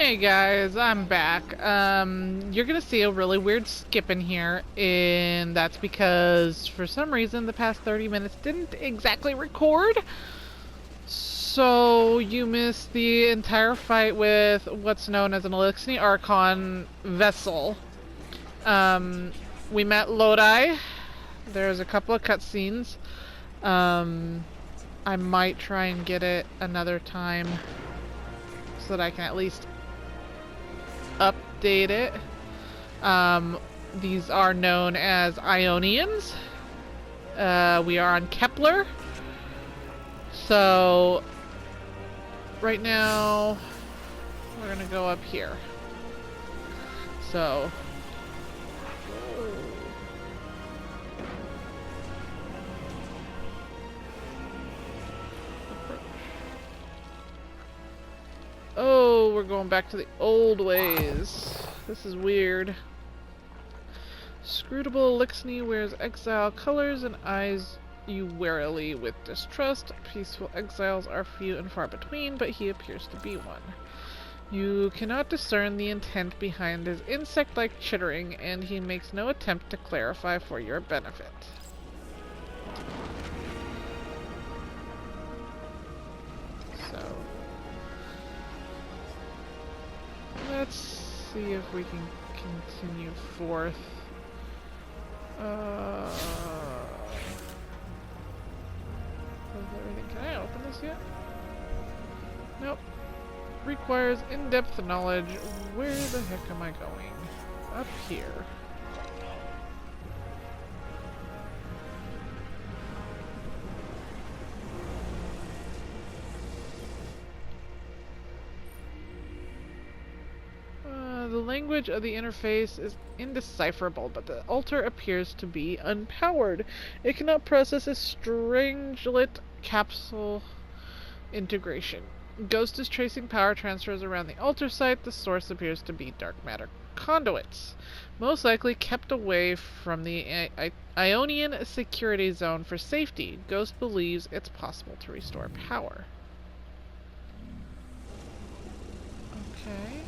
Hey guys, I'm back. You're gonna see a really weird skip in here, and that's because for some reason the past 30 minutes didn't exactly record. So you missed the entire fight with what's known as an Elixir Archon vessel. We met Lodi. There's a couple of cutscenes. I might try and get it another time so that I can at least update it. These are known as Ionians. We are on Kepler. So right now we're gonna go up here. So oh, we're going back to the old ways. This is weird. Scrutable Elixir wears exile colors and eyes you warily with distrust. Peaceful exiles are few and far between, but he appears to be one. You cannot discern the intent behind his insect-like chittering, and he makes no attempt to clarify for your benefit. So let's see if we can continue forth. Can I open this yet? Nope. Requires in-depth knowledge. Where the heck am I going? Up here. The language of the interface is indecipherable, but the altar appears to be unpowered. It cannot process a strangelet capsule integration. Ghost is tracing power transfers around the altar site. The source appears to be dark matter conduits, most likely kept away from the Ionian security zone for safety. Ghost believes it's possible to restore power. Okay.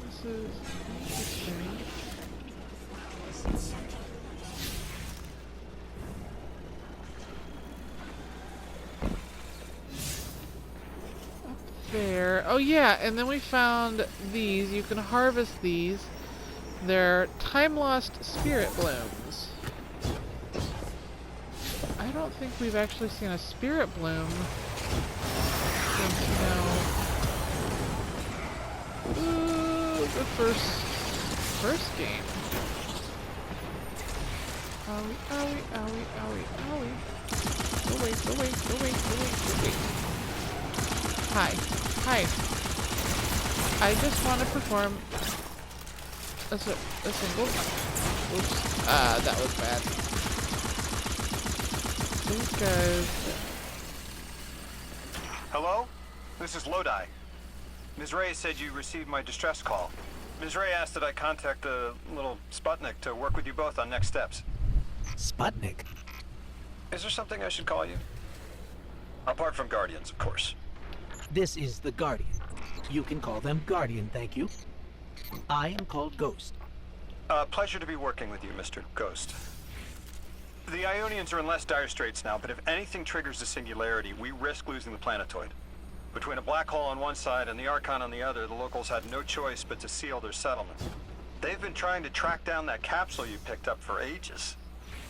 This is interesting. Up there. Oh yeah, and then we found these. You can harvest these. They're time-lost spirit blooms. I don't think we've actually seen a spirit bloom since, you know, the first game. Owie, owie, owie, owie, owie. Go away, go away, go away, go away, go away. Hi. Hi. I just want to perform a single... Oops. That was bad. These guys... Hello? This is Lodi. Ms. Ray said you received my distress call. Ms. Ray asked that I contact the little Sputnik to work with you both on next steps. Sputnik? Is there something I should call you? Apart from Guardians, of course. This is the Guardian. You can call them Guardian, thank you. I am called Ghost. Pleasure to be working with you, Mr. Ghost. The Ionians are in less dire straits now, but if anything triggers the singularity, we risk losing the planetoid. Between a black hole on one side and the Archon on the other, the locals had no choice but to seal their settlement. They've been trying to track down that capsule you picked up for ages.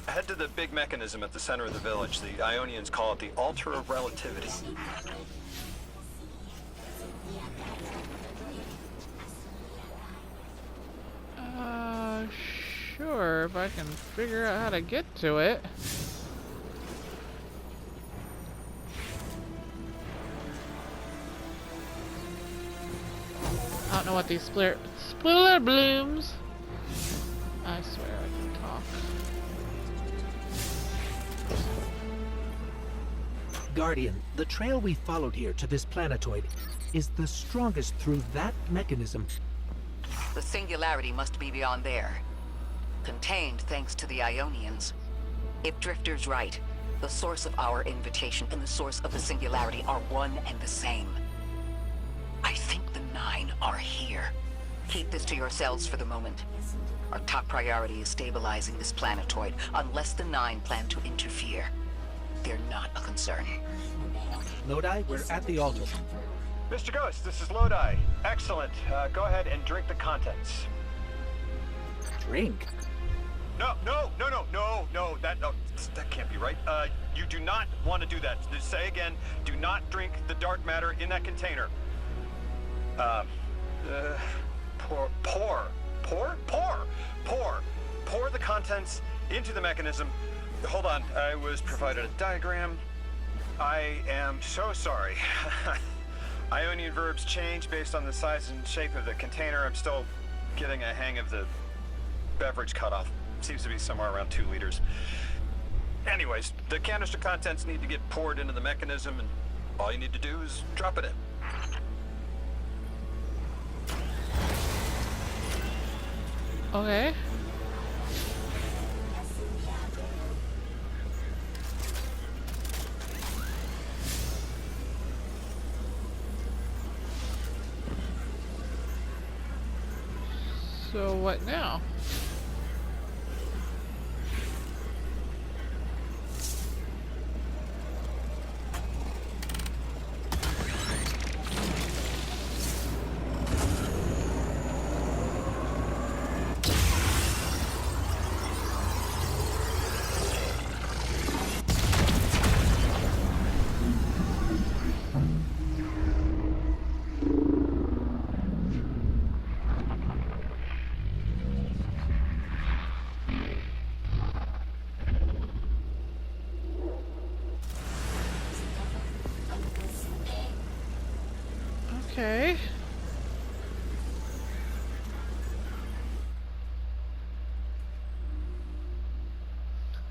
Head to the big mechanism at the center of the village. The Ionians call it the Altar of Relativity. Sure, if I can figure out how to get to it. I don't know what these split blooms. I swear I can talk. Guardian, the trail we followed here to this planetoid is the strongest through that mechanism. The singularity must be beyond there. Contained thanks to the Ionians. If Drifter's right, The source of our invitation and the source of the singularity are one and the same. I think the 9 are here. Keep this to yourselves for the moment. Our top priority is stabilizing this planetoid, unless the 9 plan to interfere. They're not a concern. Lodi, we're at the altar. Mr. Ghost, this is Lodi. Excellent. Go ahead and drink the contents. Drink? No, that can't be right. You do not want to do that. Just say again, do not drink the dark matter in that container. Pour the contents into the mechanism. Hold on, I was provided a diagram. I am so sorry. Ionian verbs change based on the size and shape of the container. I'm still getting a hang of the beverage cutoff. Seems to be somewhere around 2 liters. Anyways, the canister contents need to get poured into the mechanism, and all you need to do is drop it in. Okay. So what now? Okay.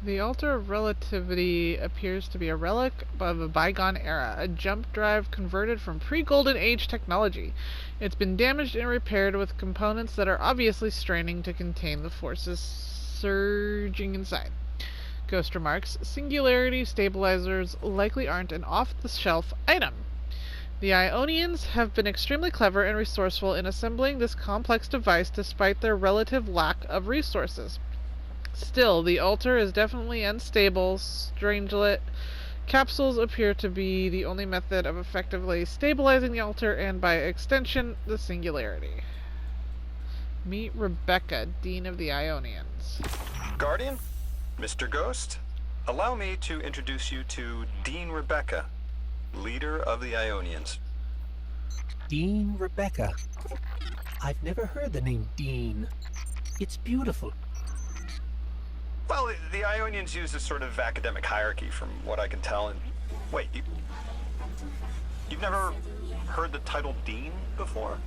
The Altar of Relativity appears to be a relic of a bygone era, a jump drive converted from pre-Golden Age technology. It's been damaged and repaired with components that are obviously straining to contain the forces surging inside. Ghost remarks, singularity stabilizers likely aren't an off-the-shelf item. The Ionians have been extremely clever and resourceful in assembling this complex device despite their relative lack of resources. Still, the altar is definitely unstable. Strangelet capsules appear to be the only method of effectively stabilizing the altar and, by extension, the singularity. Meet Rebecca, Dean of the Ionians. Guardian, Mr. Ghost, allow me to introduce you to Dean Rebecca, leader of the Ionians. Dean Rebecca. I've never heard the name Dean. It's beautiful. Well, the Ionians use this sort of academic hierarchy from what I can tell. And wait, you've never heard the title Dean before?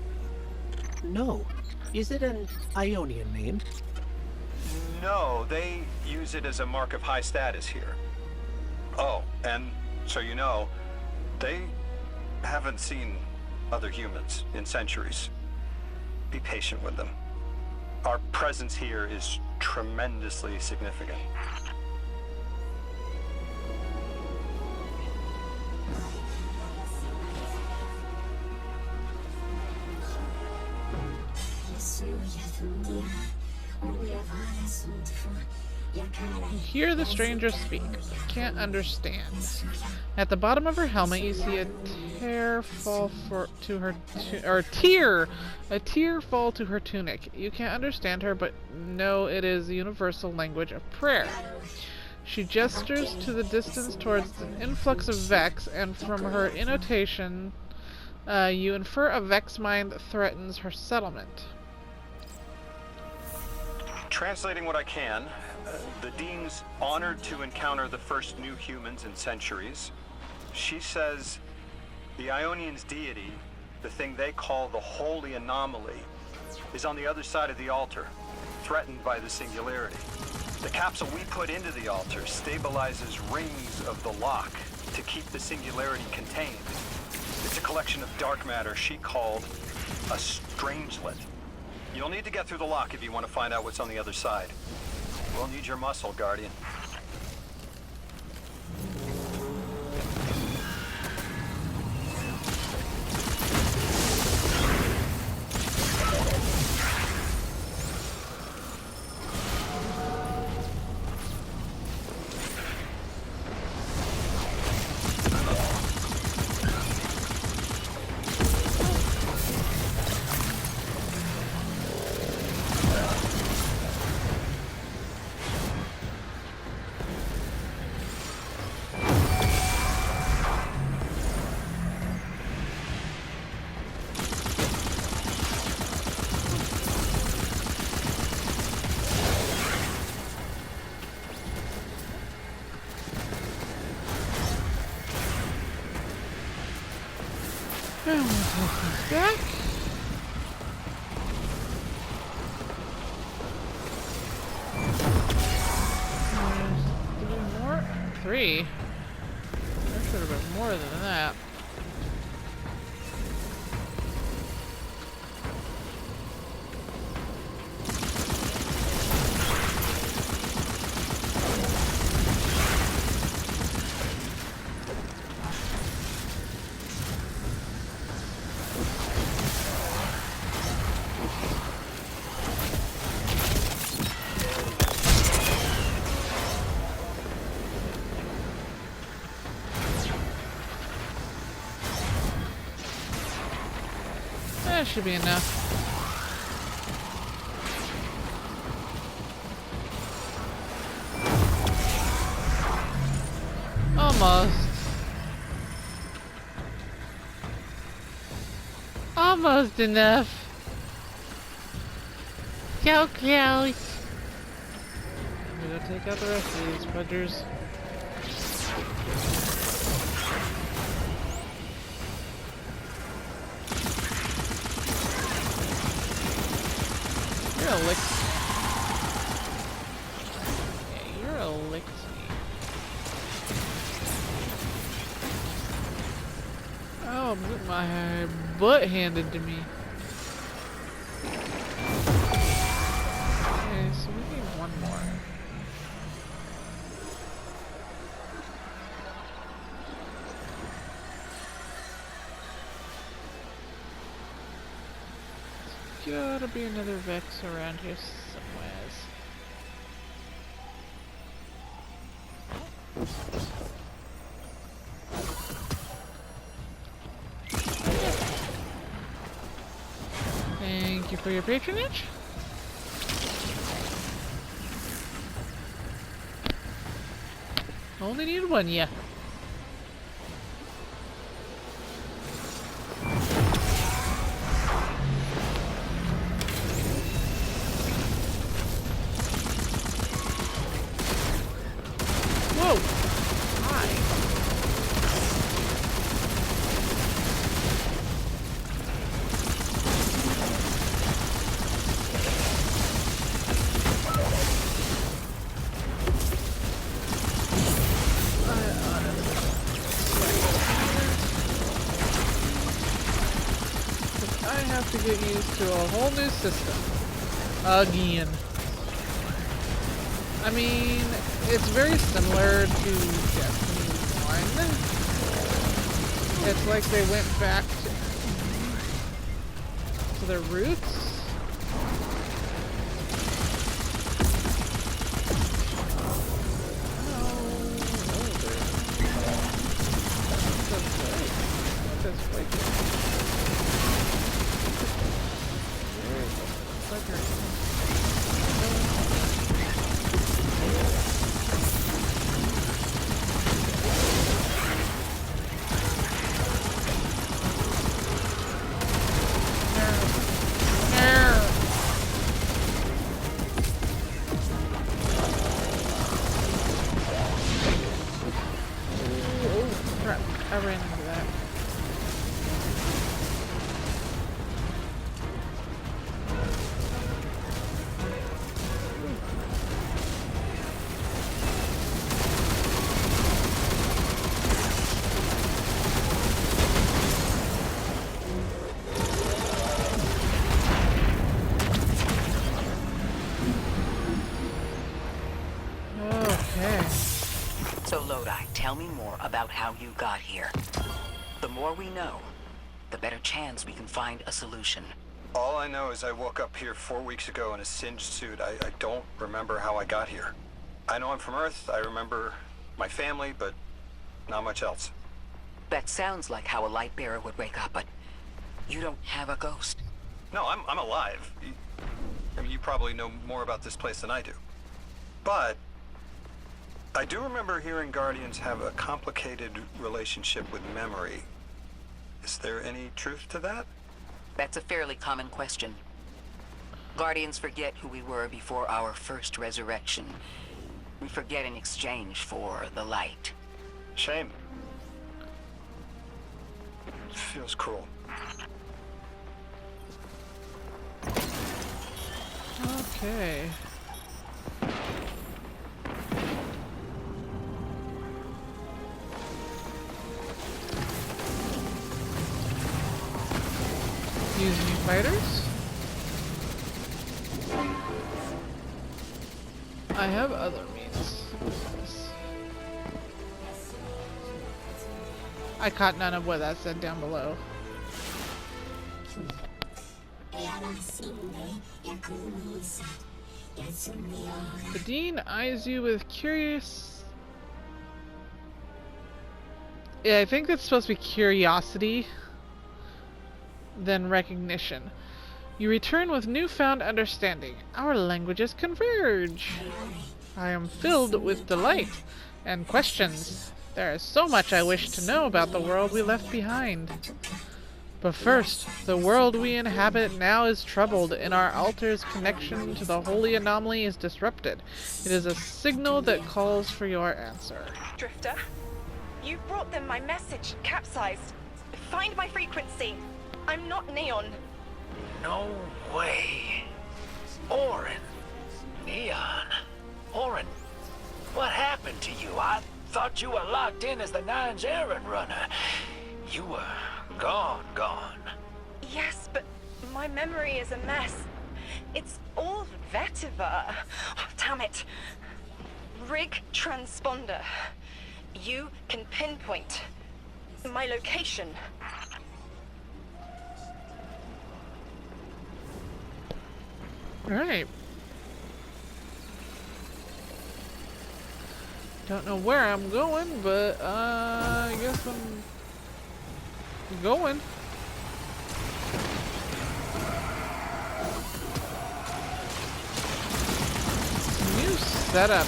No. Is it an Ionian name? No, they use it as a mark of high status here. Oh, and so you know, they haven't seen other humans in centuries. Be patient with them. Our presence here is tremendously significant. You hear the stranger speak, but can't understand. At the bottom of her helmet, you see a tear fall to her tunic. You can't understand her, but know it is the universal language of prayer. She gestures to the distance towards an influx of Vex, and from her intonation, you infer a Vex mind threatens her settlement. Translating what I can, the Dean's honored to encounter the first new humans in centuries. She says the Ionians' deity, the thing they call the holy anomaly, is on the other side of the altar, threatened by the singularity. The capsule we put into the altar stabilizes rings of the lock to keep the singularity contained. It's a collection of dark matter she called a strangelet. You'll need to get through the lock if you want to find out what's on the other side. We'll need your muscle, Guardian. And we'll take these back. There's 3 more? 3? There should have been more than that. That should be enough. Almost. Almost enough. So close. I'm gonna take out the rest of these fudgers. You're a lick. Yeah, you're a lick. Oh, my butt handed to me. Okay, so we need one more. There's gotta be another Vex around here somewhere. Thank you for your patronage. Only need one, yeah. Whoa! Hi. I have to get used to a whole new system. Again. I mean, it's very similar to Destiny 1. It's like they went back to their roots. I ran into that. Okay. So Lodi, tell me more about how you got here. The more we know, the better chance we can find a solution. All I know is I woke up here 4 weeks ago in a singed suit. I don't remember how I got here. I know I'm from Earth. I remember my family, but not much else. That sounds like how a light bearer would wake up, but you don't have a ghost. No, I'm alive. I mean, you probably know more about this place than I do. But I do remember hearing Guardians have a complicated relationship with memory. Is there any truth to that? That's a fairly common question. Guardians forget who we were before our first resurrection. We forget in exchange for the light. Shame. feels cruel. Okay. Use new fighters. I have other means. I caught none of what that said down below. The Dean eyes you with curious... Yeah, I think that's supposed to be curiosity, then recognition. You return with newfound understanding. Our languages converge. I am filled with delight and questions. There is so much I wish to know about the world we left behind. But first, the world we inhabit now is troubled, and our altar's connection to the holy anomaly is disrupted. It is a signal that calls for your answer. Drifter, you brought them my message, capsized. Find my frequency. I'm not Neon. No way. Orin. Neon. Orin, what happened to you? I thought you were locked in as the Nine's errand runner. You were gone. Yes, but my memory is a mess. It's all vetiver. Oh, damn it. Rig transponder. You can pinpoint my location. Alright. Don't know where I'm going, but I guess I'm going. New setup.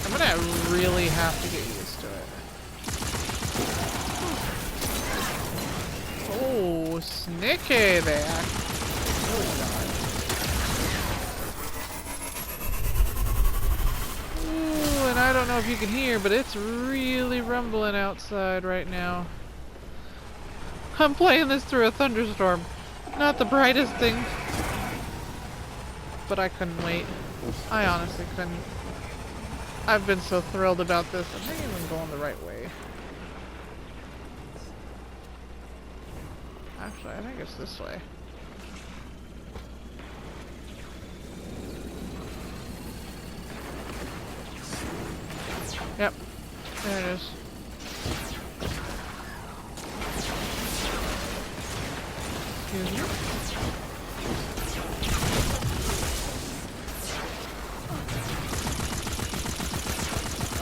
I'm gonna really have to get used to it. Oh, sneaky there. Oh god. Ooh, and I don't know if you can hear, but it's really rumbling outside right now. I'm playing this through a thunderstorm. Not the brightest thing. But I couldn't wait. I honestly couldn't. I've been so thrilled about this. I'm not even going the right way. Actually, I think it's this way. Yep. There it is. Excuse me.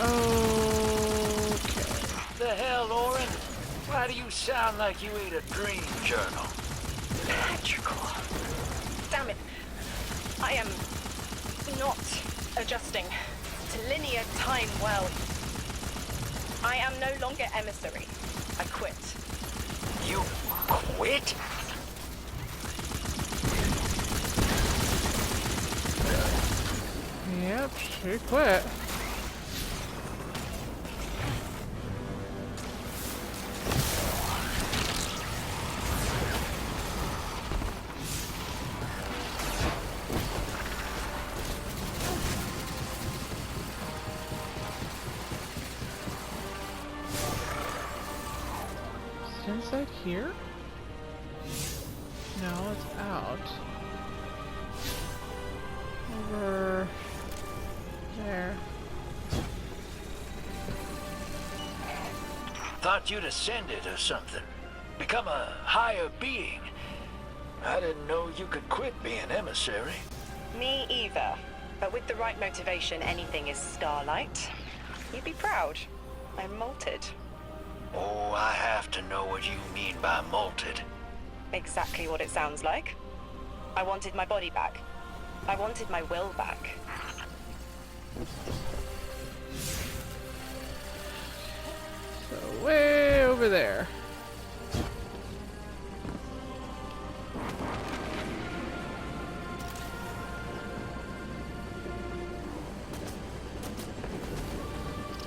Okay. The hell, Orin? Why do you sound like you ate a dream journal? Electrical. Damn it. I am not adjusting to linear time well. I am no longer emissary. I quit. You quit? Yep, she quit. Is it inside here? No, it's out. Over there. Thought you'd ascended or something. Become a higher being. I didn't know you could quit being emissary. Me either. But with the right motivation, anything is starlight. You'd be proud. I'm molted. Oh, I have to know what you mean by molted. Exactly what it sounds like. I wanted my body back. I wanted my will back. So way over there.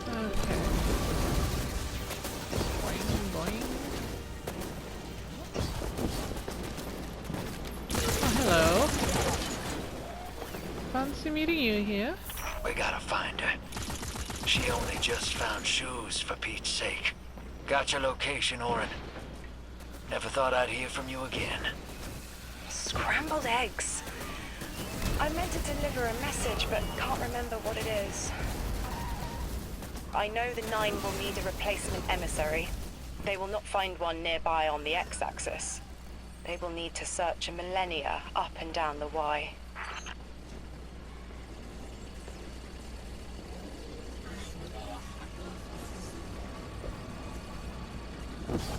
Okay. Boing, boing. meeting you here. We gotta find her. She only just found shoes, for Pete's sake. Got your location, Orin. Never thought I'd hear from you again. Scrambled eggs. I meant to deliver a message, but can't remember what it is. I know the 9 will need a replacement emissary. They will not find one nearby on the X-axis. They will need to search a millennia up and down the Y.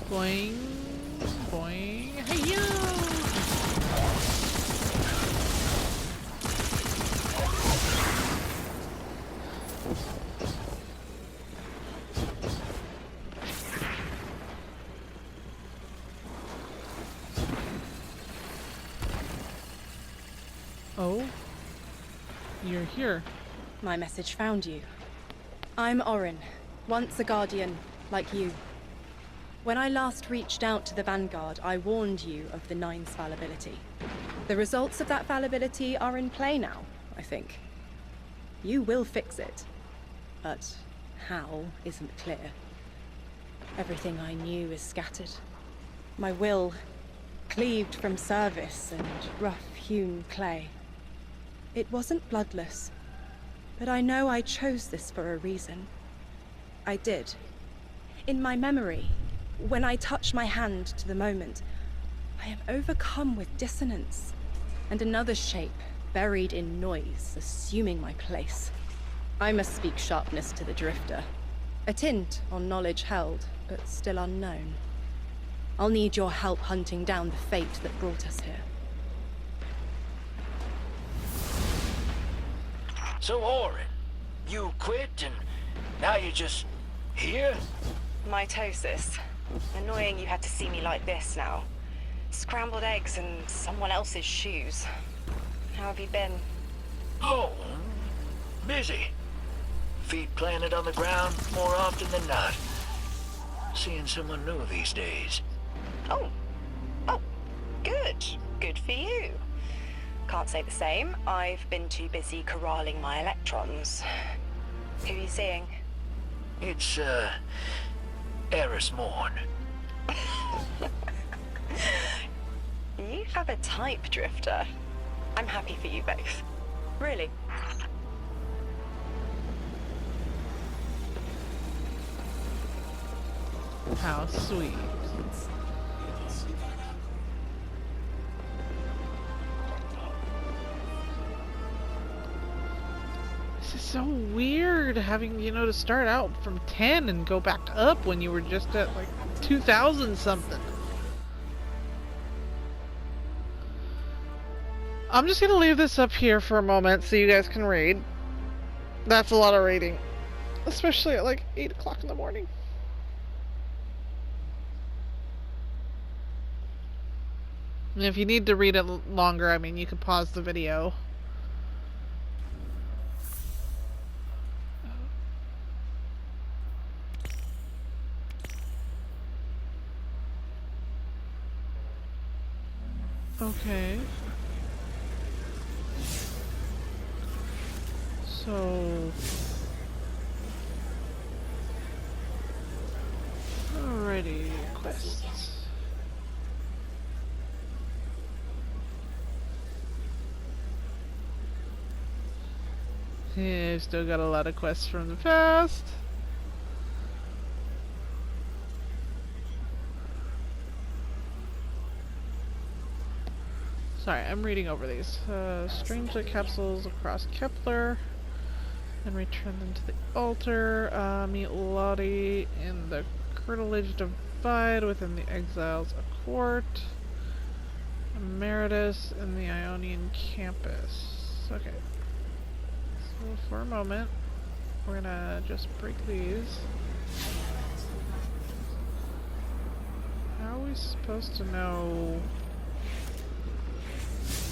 Boing, boing, hey-yo! Oh, you're here. My message found you. I'm Orin, once a Guardian, like you. When I last reached out to the Vanguard, I warned you of the Nine's fallibility. The results of that fallibility are in play now, I think. You will fix it, but how isn't clear. Everything I knew is scattered. My will, cleaved from service and rough-hewn clay. It wasn't bloodless, but I know I chose this for a reason. I did. In my memory, when I touch my hand to the moment, I am overcome with dissonance, and another shape, buried in noise, assuming my place. I must speak sharpness to the Drifter. A tint on knowledge held, but still unknown. I'll need your help hunting down the fate that brought us here. So, Orin, you quit and now you're just here? Mitosis. Annoying you had to see me like this now. Scrambled eggs and someone else's shoes. How have you been? Oh, busy. Feet planted on the ground more often than not. Seeing someone new these days. Oh, good. Good for you. Can't say the same. I've been too busy corralling my electrons. Who are you seeing? It's, Eris Morn. You have a type, Drifter. I'm happy for you both. Really. How sweet. This is so weird having, to start out from 10 and go back up when you were just at like 2000 something. I'm just gonna leave this up here for a moment so you guys can read. That's a lot of reading. Especially at like 8 o'clock in the morning. And if you need to read it longer, I mean, you can pause the video. Okay. So... Alrighty, quests. Yeah, I've still got a lot of quests from the past. Sorry, I'm reading over these. Strange light capsules across Kepler. And return them to the altar. Meet Lottie in the curtilage divide within the Exiles Accord. Emeritus in the Ionian campus. Okay. So for a moment, we're gonna just break these. How are we supposed to know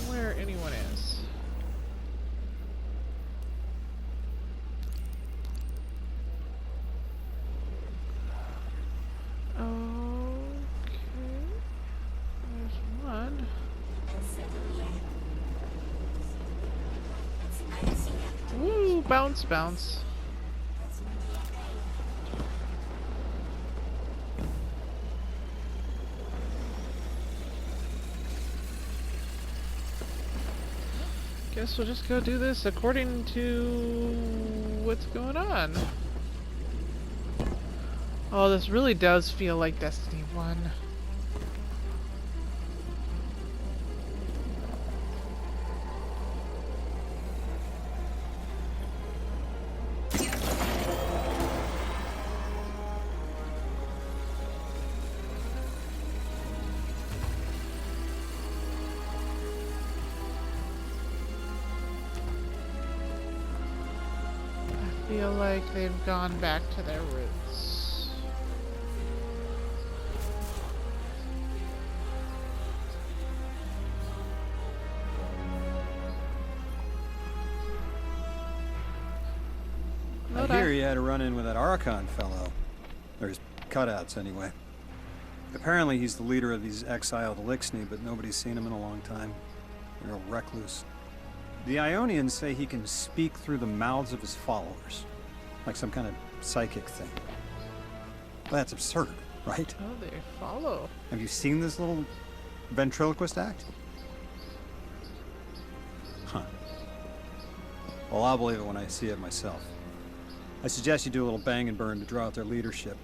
where anyone is? Okay. There's one. bounce, bounce. Guess we'll just go do this according to what's going on. Oh, this really does feel like Destiny 1. I feel like they've gone back to their roots. I hear you had a run-in with that Archon fellow. Or his cutouts, anyway. Apparently he's the leader of these exiled Elixni, but nobody's seen him in a long time. A real recluse. The Ionians say he can speak through the mouths of his followers. Like some kind of psychic thing. Well, that's absurd, right? Oh, they follow. Have you seen this little ventriloquist act? Huh. Well, I'll believe it when I see it myself. I suggest you do a little bang and burn to draw out their leadership.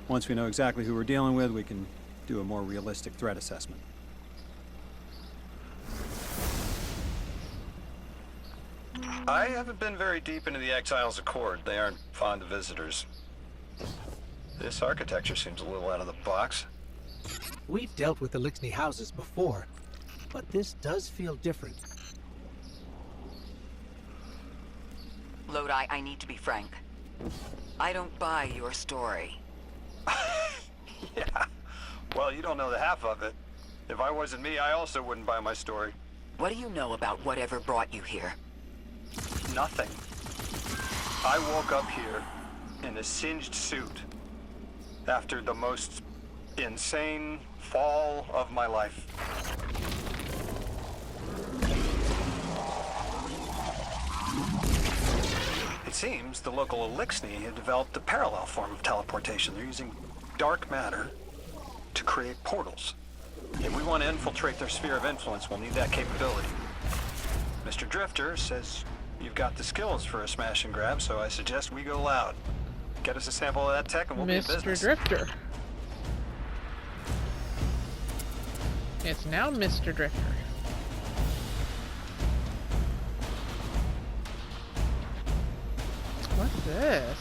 Once we know exactly who we're dealing with, we can do a more realistic threat assessment. I haven't been very deep into the Exiles Accord. They aren't fond of visitors. This architecture seems a little out of the box. We've dealt with Elixni houses before, but this does feel different. Lodi, I need to be frank. I don't buy your story. Yeah. Well, you don't know the half of it. If I wasn't me, I also wouldn't buy my story. What do you know about whatever brought you here? Nothing. I woke up here in a singed suit after the most insane fall of my life. It seems the local Elixni have developed a parallel form of teleportation. They're using dark matter to create portals. If we want to infiltrate their sphere of influence, we'll need that capability. Mr. Drifter says you've got the skills for a smash and grab, so I suggest we go loud. Get us a sample of that tech and we'll be in business. Mr. Drifter. It's now Mr. Drifter. What's this?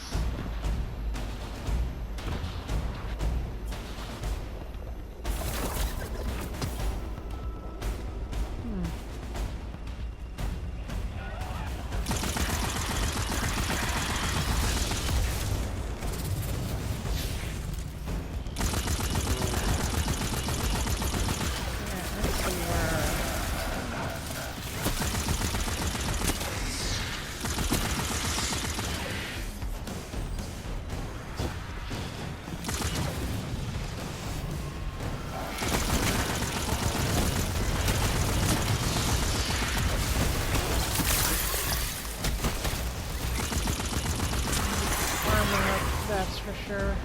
That's for sure.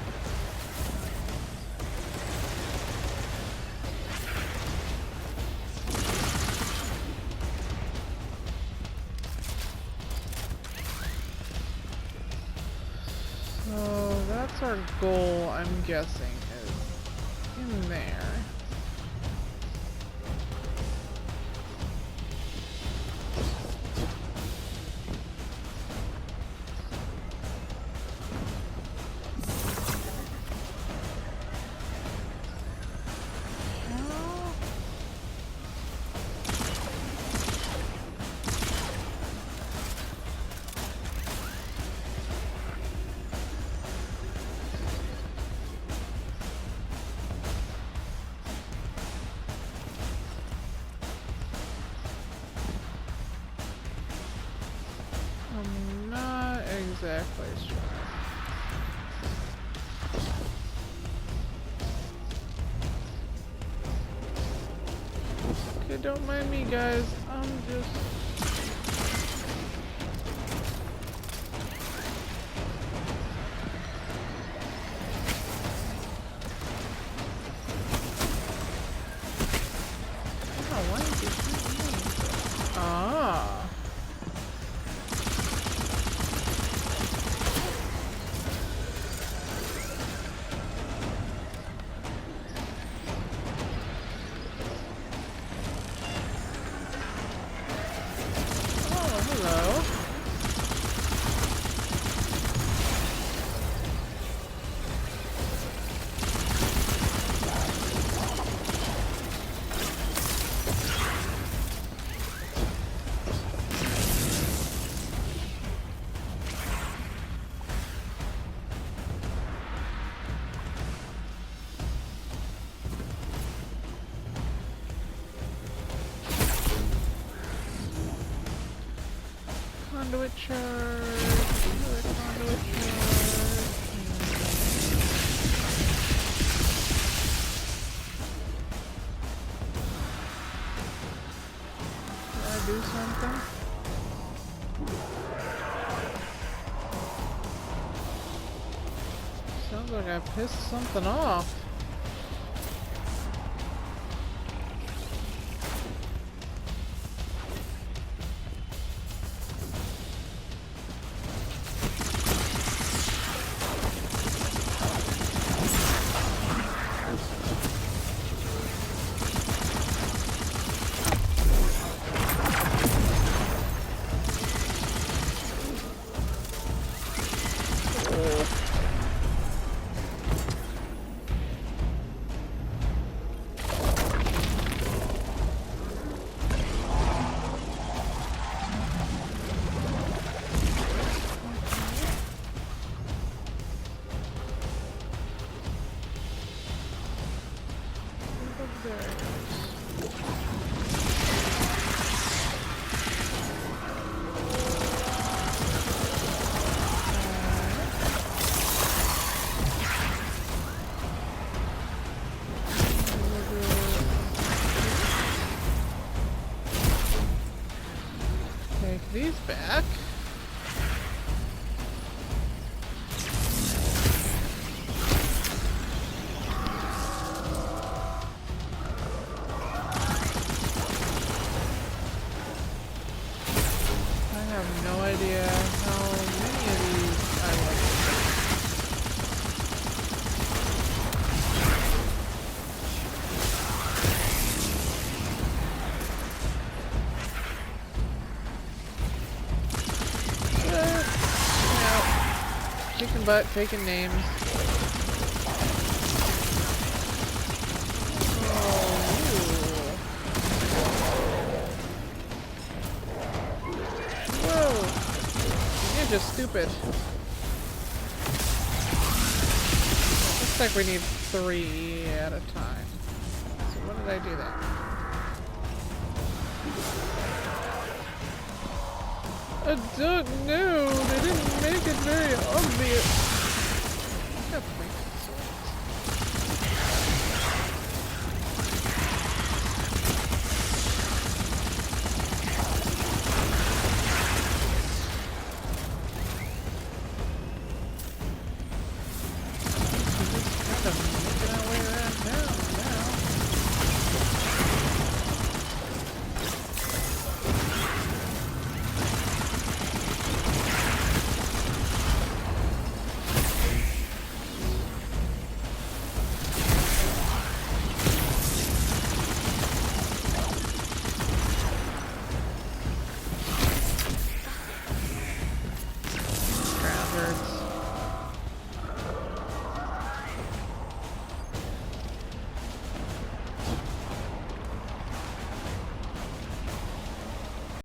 So that's our goal, I'm guessing, is in there. I'm not exactly sure. Okay, don't mind me, guys. I'm just... conduit charge. Another conduit charge. Did I do something? Sounds like I pissed something off. Take these back. I have no idea how many of these I like. Kicking butt, taking names. Whoa! You're just stupid. Looks like we need 3 at a time. So what did I do there? I don't know. They didn't make it very obvious. I got points. We're just kind of making our way around town now. Grounders.